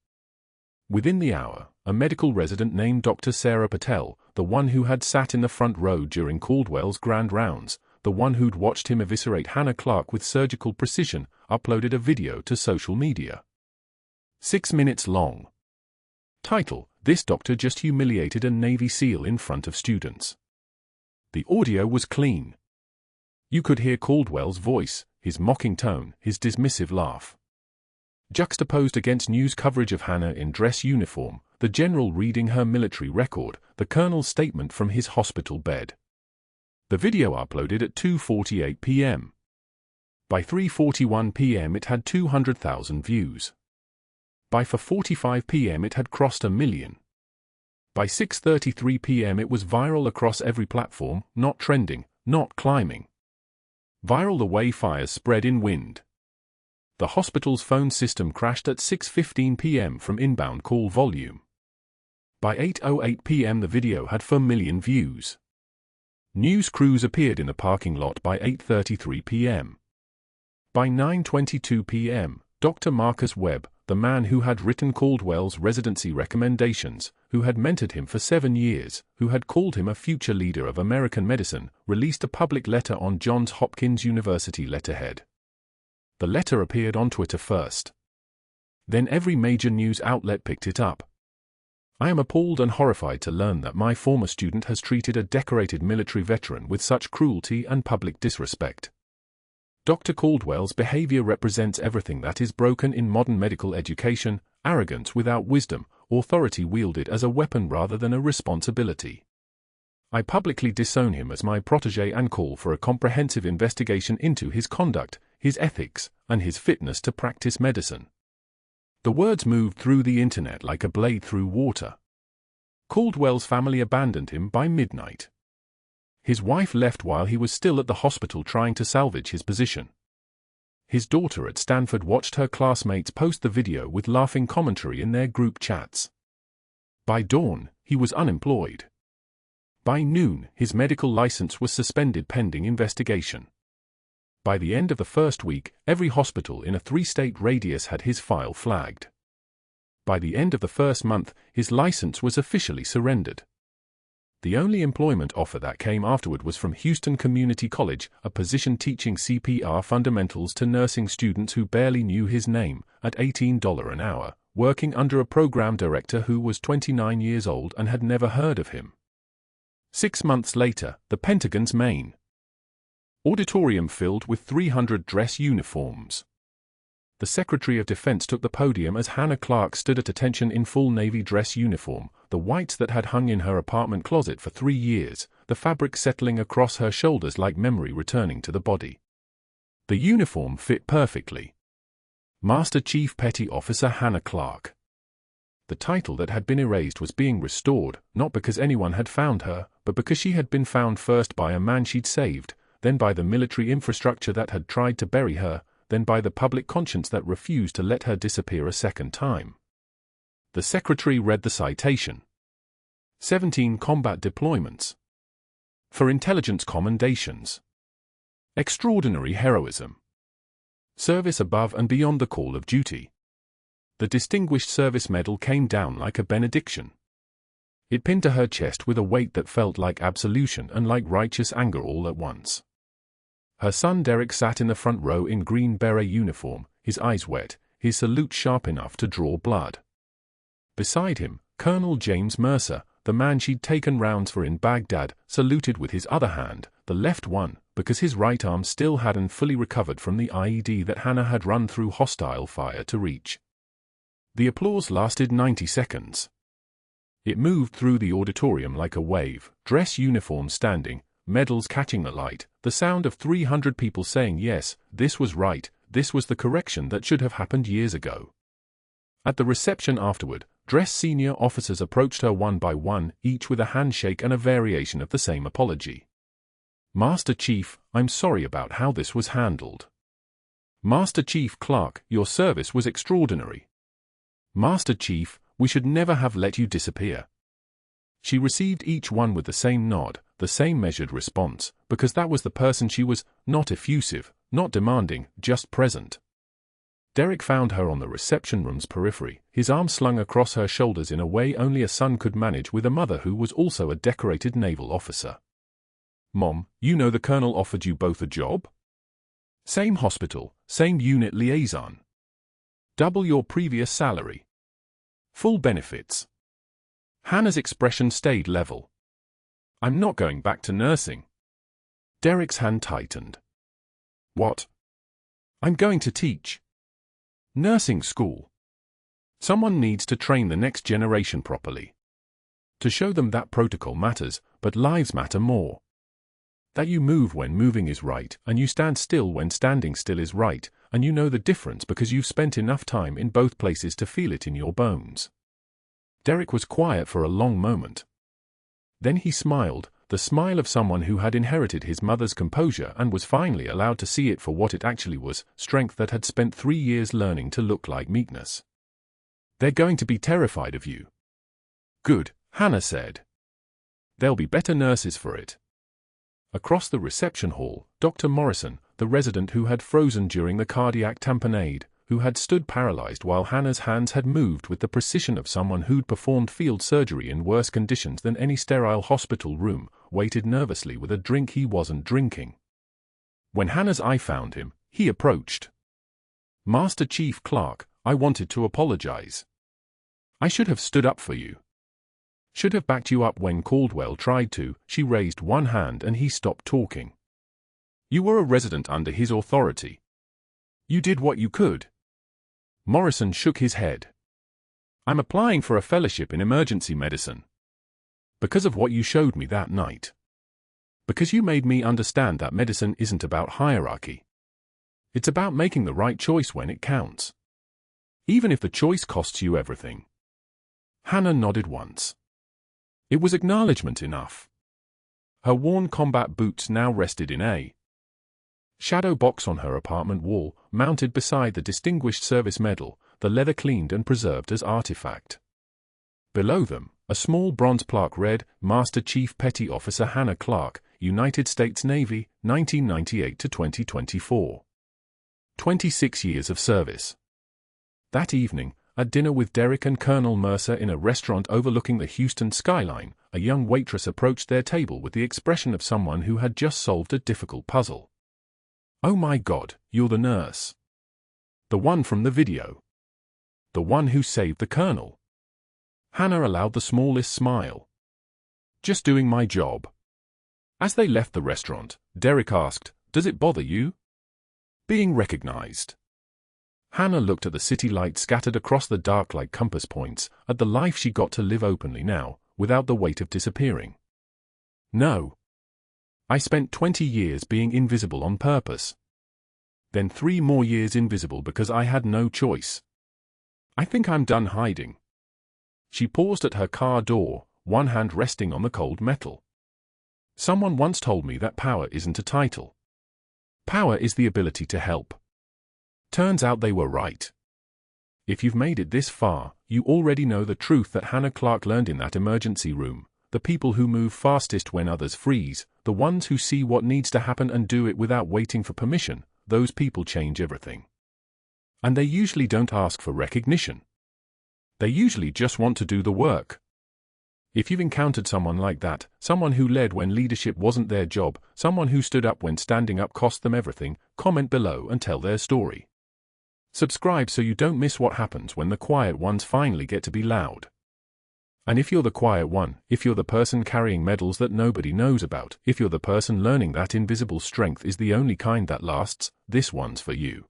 S1: Within the hour, a medical resident named Dr. Sarah Patel, the one who had sat in the front row during Caldwell's grand rounds, the one who'd watched him eviscerate Hannah Clarke with surgical precision, uploaded a video to social media. 6 minutes long. Title: This doctor just humiliated a Navy SEAL in front of students. The audio was clean. You could hear Caldwell's voice, his mocking tone, his dismissive laugh. Juxtaposed against news coverage of Hannah in dress uniform, the general reading her military record, the colonel's statement from his hospital bed. The video uploaded at 2:48 p.m. By 3:41 p.m. it had 200,000 views. By 4:45 p.m. it had crossed 1 million. By 6:33 p.m. it was viral across every platform, not trending, not climbing. Viral the way fires spread in wind. The hospital's phone system crashed at 6:15 p.m. from inbound call volume. By 8:08 p.m. the video had 4 million views. News crews appeared in the parking lot by 8:33 p.m. By 9:22 p.m., Dr. Marcus Webb, the man who had written Caldwell's residency recommendations, who had mentored him for 7 years, who had called him a future leader of American medicine, released a public letter on Johns Hopkins University letterhead. The letter appeared on Twitter first. Then every major news outlet picked it up. I am appalled and horrified to learn that my former student has treated a decorated military veteran with such cruelty and public disrespect. Dr. Caldwell's behavior represents everything that is broken in modern medical education, arrogance without wisdom, authority wielded as a weapon rather than a responsibility. I publicly disown him as my protégé and call for a comprehensive investigation into his conduct, his ethics, and his fitness to practice medicine." The words moved through the internet like a blade through water. Caldwell's family abandoned him by midnight. His wife left while he was still at the hospital trying to salvage his position. His daughter at Stanford watched her classmates post the video with laughing commentary in their group chats. By dawn, he was unemployed. By noon, his medical license was suspended pending investigation. By the end of the first week, every hospital in a 3-state radius had his file flagged. By the end of the first month, his license was officially surrendered. The only employment offer that came afterward was from Houston Community College, a position teaching CPR fundamentals to nursing students who barely knew his name, at $18 an hour, working under a program director who was 29 years old and had never heard of him. 6 months later, the Pentagon's main auditorium filled with 300 dress uniforms. The Secretary of Defense took the podium as Hannah Clarke stood at attention in full Navy dress uniform, the whites that had hung in her apartment closet for 3 years, the fabric settling across her shoulders like memory returning to the body. The uniform fit perfectly. Master Chief Petty Officer Hannah Clarke. The title that had been erased was being restored, not because anyone had found her, but because she had been found first by a man she'd saved, then by the military infrastructure that had tried to bury her, then by the public conscience that refused to let her disappear a second time. The secretary read the citation. 17 combat deployments. For intelligence commendations. Extraordinary heroism. Service above and beyond the call of duty. The Distinguished Service Medal came down like a benediction. It pinned to her chest with a weight that felt like absolution and like righteous anger all at once. Her son Derek sat in the front row in Green Beret uniform, his eyes wet, his salute sharp enough to draw blood. Beside him, Colonel James Mercer, the man she'd taken rounds for in Baghdad, saluted with his other hand, the left one, because his right arm still hadn't fully recovered from the IED that Hannah had run through hostile fire to reach. The applause lasted 90 seconds. It moved through the auditorium like a wave, dress uniforms standing, medals catching the light, the sound of 300 people saying yes, this was right, this was the correction that should have happened years ago. At the reception afterward, dressed senior officers approached her one by one, each with a handshake and a variation of the same apology. "Master Chief, I'm sorry about how this was handled." "Master Chief Clarke, your service was extraordinary." "Master Chief, we should never have let you disappear." She received each one with the same nod, the same measured response, because that was the person she was, not effusive, not demanding, just present. Derek found her on the reception room's periphery, his arm slung across her shoulders in a way only a son could manage with a mother who was also a decorated naval officer. "Mom, you know the colonel offered you both a job? Same hospital, same unit liaison. Double your previous salary. Full benefits." Hannah's expression stayed level. "I'm not going back to nursing." Derek's hand tightened. "What?" "I'm going to teach. Nursing school. Someone needs to train the next generation properly. To show them that protocol matters, but lives matter more. That you move when moving is right, and you stand still when standing still is right, and you know the difference because you've spent enough time in both places to feel it in your bones." Derek was quiet for a long moment. Then he smiled, the smile of someone who had inherited his mother's composure and was finally allowed to see it for what it actually was, strength that had spent 3 years learning to look like meekness. "They're going to be terrified of you." "Good," Hannah said. "There'll be better nurses for it." Across the reception hall, Dr. Morrison, the resident who had frozen during the cardiac tamponade, who had stood paralyzed while Hannah's hands had moved with the precision of someone who'd performed field surgery in worse conditions than any sterile hospital room, waited nervously with a drink he wasn't drinking. When Hannah's eye found him, he approached. "Master Chief Clarke, I wanted to apologize. I should have stood up for you. Should have backed you up when Caldwell tried to." She raised one hand and he stopped talking. "You were a resident under his authority. You did what you could." Morrison shook his head. I'm applying for a fellowship in emergency medicine. Because of what you showed me that night. Because you made me understand that medicine isn't about hierarchy. It's about making the right choice when it counts. Even if the choice costs you everything. Hannah nodded once. It was acknowledgement enough. Her worn combat boots now rested in a shadow box on her apartment wall, mounted beside the Distinguished Service Medal, the leather cleaned and preserved as artifact. Below them, a small bronze plaque read, Master Chief Petty Officer Hannah Clarke, United States Navy, 1998 to 2024. 26 years of service. That evening, at dinner with Derek and Colonel Mercer in a restaurant overlooking the Houston skyline, a young waitress approached their table with the expression of someone who had just solved a difficult puzzle. "Oh my God, you're the nurse. The one from the video. The one who saved the Colonel." Hannah allowed the smallest smile. "Just doing my job." As they left the restaurant, Derek asked, "Does it bother you being recognized?" Hannah looked at the city lights scattered across the dark like compass points, at the life she got to live openly now, without the weight of disappearing. "No. I spent 20 years being invisible on purpose. Then 3 more years invisible because I had no choice. I think I'm done hiding." She paused at her car door, one hand resting on the cold metal. "Someone once told me that power isn't a title. Power is the ability to help." Turns out they were right. If you've made it this far, you already know the truth that Hannah Clarke learned in that emergency room. The people who move fastest when others freeze, the ones who see what needs to happen and do it without waiting for permission, those people change everything. And they usually don't ask for recognition. They usually just want to do the work. If you've encountered someone like that, someone who led when leadership wasn't their job, someone who stood up when standing up cost them everything, comment below and tell their story. Subscribe so you don't miss what happens when the quiet ones finally get to be loud. And if you're the quiet one, if you're the person carrying medals that nobody knows about, if you're the person learning that invisible strength is the only kind that lasts, this one's for you.